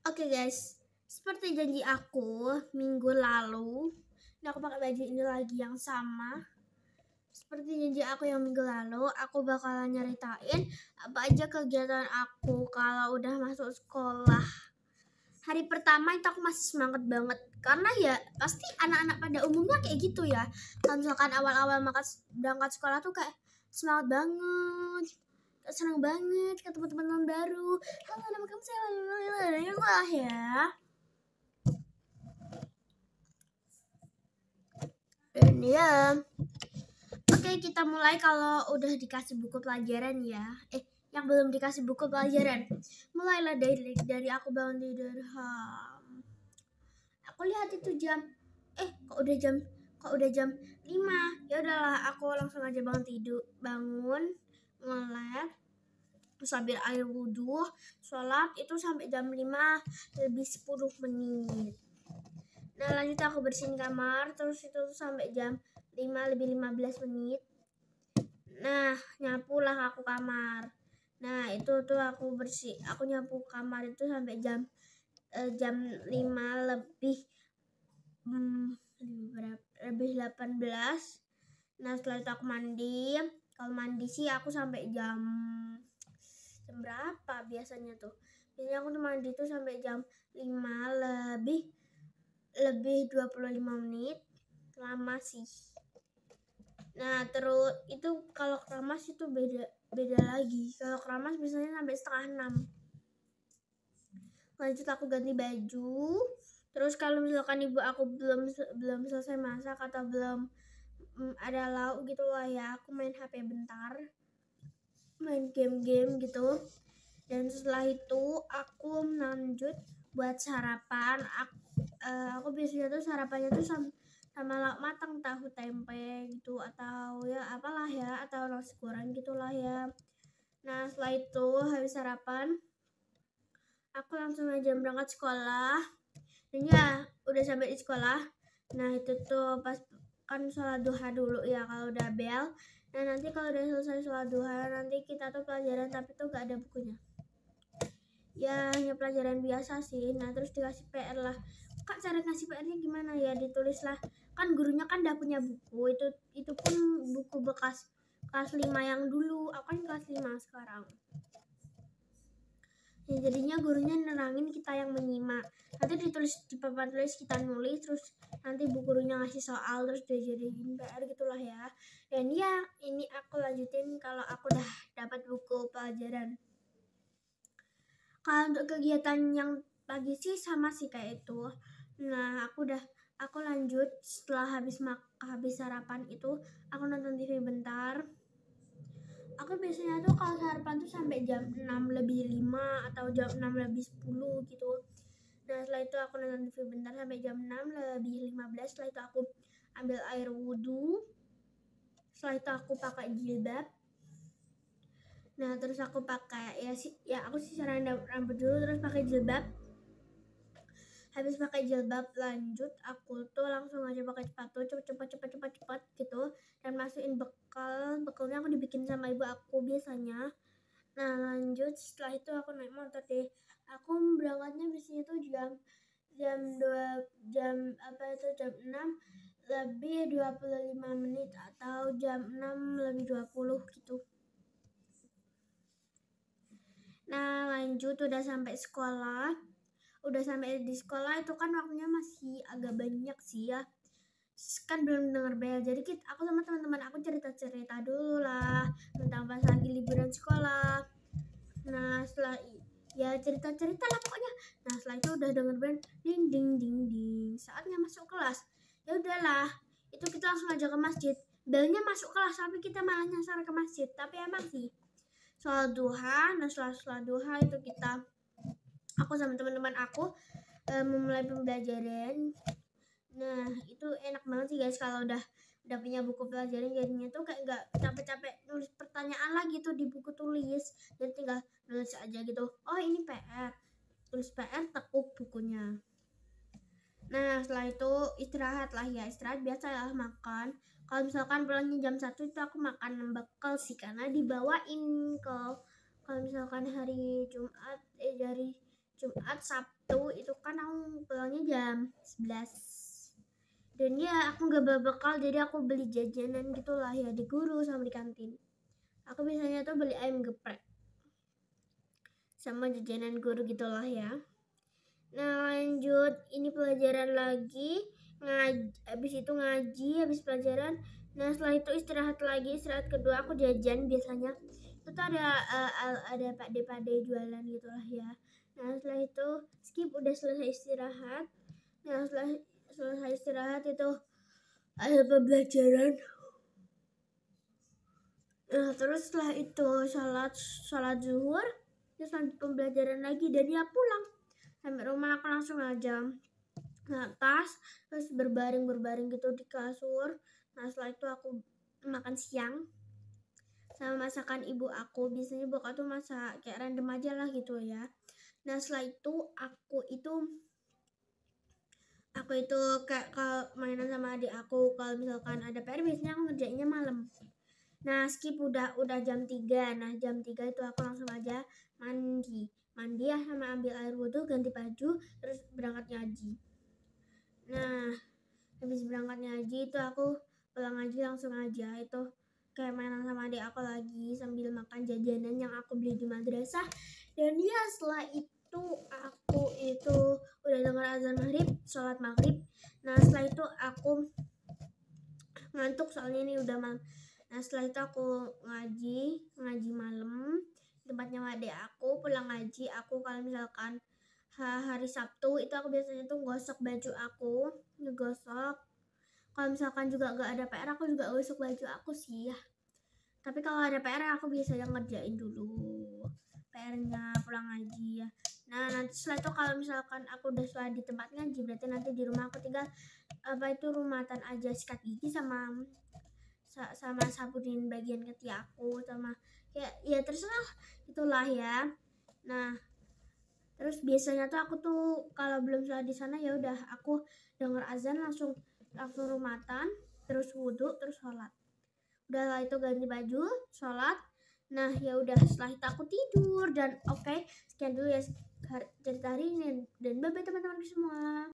Oke guys, seperti janji aku minggu lalu, ini aku pakai baju ini lagi yang sama. Seperti janji aku yang minggu lalu, aku bakalan nyeritain apa aja kegiatan aku kalau udah masuk sekolah. Hari pertama itu aku masih semangat banget, karena ya pasti anak-anak pada umumnya kayak gitu ya. Kalau misalkan awal-awal berangkat sekolah tuh kayak semangat banget, senang banget ketemu teman-teman baru. Halo, nama kamu siapa? Sekolah ya. Dan ya, oke, kita mulai kalau udah dikasih buku pelajaran ya. Yang belum dikasih buku pelajaran, mulailah dari aku bangun tidur. Aku lihat itu jam, kok udah jam 5. Ya udahlah, aku langsung aja bangun, ngelek, terus ambil air wudhu, sholat itu sampai jam 5 lebih 10 menit. Nah, lanjut aku bersihin kamar, terus itu sampai jam 5 lebih 15 menit. Nah, nyapulah aku kamar. Nah, itu tuh aku nyapu kamar itu sampai jam 5 lebih lebih 18. Nah, setelah itu aku mandi. Kalau mandi sih aku sampai jam berapa biasanya tuh? Biasanya aku tuh mandi tuh sampai jam 5 lebih 25 menit. Lama sih. Nah, terus itu kalau keramas itu beda lagi. Kalau keramas biasanya sampai setengah 6. Lanjut aku ganti baju. Terus kalau misalkan ibu aku belum selesai masak atau belum ada lauk gitu lah ya, aku main HP bentar, main game-game gitu. Dan setelah itu aku lanjut buat sarapan. Aku biasanya tuh sarapannya tuh sama lauk matang, tahu tempe gitu, atau ya apalah ya, atau nasi goreng gitulah ya. Nah, setelah itu habis sarapan aku langsung aja berangkat sekolah. Dan ya udah sampai di sekolah. Nah, itu tuh pas kan sholat duha dulu ya kalau udah bel. Nah, nanti kalau udah selesai sholat duha, nanti kita tuh pelajaran tapi tuh gak ada bukunya. Ya hanya pelajaran biasa sih. Nah, terus dikasih PR lah. Kak, cara ngasih PR-nya gimana ya? Ditulis lah. Kan gurunya kan udah punya buku. Itu pun buku bekas kelas 5 yang dulu. Aku kan kelas 5 sekarang. Ya, jadinya gurunya nerangin, kita yang menyimak. Nanti ditulis di papan tulis, kita nulis, terus nanti bu gurunya ngasih soal, terus dijadiin PR gitulah ya. Dan ya, ini aku lanjutin kalau aku udah dapat buku pelajaran. Kalau untuk kegiatan yang pagi sih sama sih kayak itu. Nah, aku lanjut setelah habis sarapan itu, aku nonton TV bentar. Aku biasanya tuh kalau sarapan tuh sampai jam 6 lebih 5 atau jam 6 lebih 10 gitu. Nah, setelah itu aku nonton TV bentar sampai jam 6 lebih 15. Setelah itu aku ambil air wudhu. Setelah itu aku pakai jilbab. Nah, terus aku pakai aku sisiran rambut dulu, terus pakai jilbab. Habis pakai jilbab, lanjut aku tuh langsung aja pakai sepatu, cepat gitu, dan masukin bekalnya aku dibikin sama ibu aku biasanya. Nah, lanjut setelah itu aku naik motor deh. Aku berangkatnya biasanya tuh jam 6 lebih 25 menit atau jam 6 lebih 20 gitu. Nah, lanjut udah sampai sekolah. Udah sampai di sekolah itu kan waktunya masih agak banyak sih ya. Kan belum denger bel. Jadi aku sama teman-teman aku cerita-cerita dulu lah tentang pas lagi liburan sekolah. Nah, setelah ya cerita-cerita lah pokoknya. Nah, setelah itu udah denger bel, ding ding ding ding. Saatnya masuk kelas. Ya udahlah, itu kita langsung aja ke masjid. Belnya masuk kelas tapi kita malah nyasar ke masjid. Tapi emang sih sholat duha. Nah, setelah duha itu aku sama teman-teman aku memulai pembelajaran. Nah, itu enak banget sih guys kalau udah punya buku pelajaran, jadinya tuh kayak nggak capek-capek nulis pertanyaan lagi tuh di buku tulis, dan tinggal nulis aja gitu. Oh, ini PR, tulis PR, tekuk bukunya. Nah, setelah itu istirahat biasa ya, makan. Kalau misalkan pulangnya jam 1 itu aku makan bekal sih, karena dibawain kalau misalkan hari Jumat Jumat, Sabtu itu kan aku pulangnya jam 11. Dan ya aku gak bawa bekal, jadi aku beli jajanan gitulah ya di guru sama di kantin. Aku biasanya tuh beli ayam geprek sama jajanan guru gitulah ya. Nah lanjut, ini pelajaran lagi, habis itu ngaji, habis pelajaran. Nah setelah itu istirahat lagi, istirahat kedua aku jajan biasanya. Itu tuh ada pakde jualan gitulah ya. Nah setelah itu skip, udah selesai istirahat. Nah setelah selesai istirahat itu ada pembelajaran. Nah terus setelah itu sholat zuhur, terus lanjut pembelajaran lagi, dan ya pulang. Sampai rumah aku langsung aja atas, terus berbaring gitu di kasur. Nah setelah itu aku makan siang sama masakan ibu aku. Biasanya ibu aku tuh masak kayak random aja lah gitu ya. Nah setelah itu aku itu kayak kalau mainan sama adik aku. Kalau misalkan ada PR biasanya aku ngerjainnya malam. Nah skip udah jam 3. Nah jam 3 itu aku langsung aja mandi ya, sama ambil air wudhu, ganti baju, terus berangkat ngaji. Nah habis berangkat ngaji itu aku pulang ngaji langsung aja itu kayak mainan sama adik aku lagi sambil makan jajanan yang aku beli di madrasah. Dan ya setelah itu aku itu udah dengar azan maghrib, sholat maghrib. Nah setelah itu aku ngantuk soalnya ini udah malam. Nah setelah itu aku ngaji malam tempatnya adik aku. Pulang ngaji aku kalau misalkan hari Sabtu itu aku biasanya tuh gosok baju aku, ngegosok. Kalau misalkan juga gak ada PR aku juga gosok baju aku sih ya. Tapi kalau ada PR aku biasanya ngerjain dulu PR-nya pulang ngaji ya. Nah nanti setelah itu kalau misalkan aku udah selesai di tempat ngaji, berarti nanti di rumah aku tinggal rumatan aja, sikat gigi sama sabunin bagian ketiak aku, sama ya terserah itulah ya. Nah terus biasanya tuh aku tuh kalau belum sholat di sana ya udah aku denger azan langsung rumatan, terus wudhu, terus sholat. Udah itu ganti baju, sholat. Nah ya udah setelah itu aku tidur. Dan oke, sekian dulu ya cerita hari ini, dan bye bye teman-teman semua.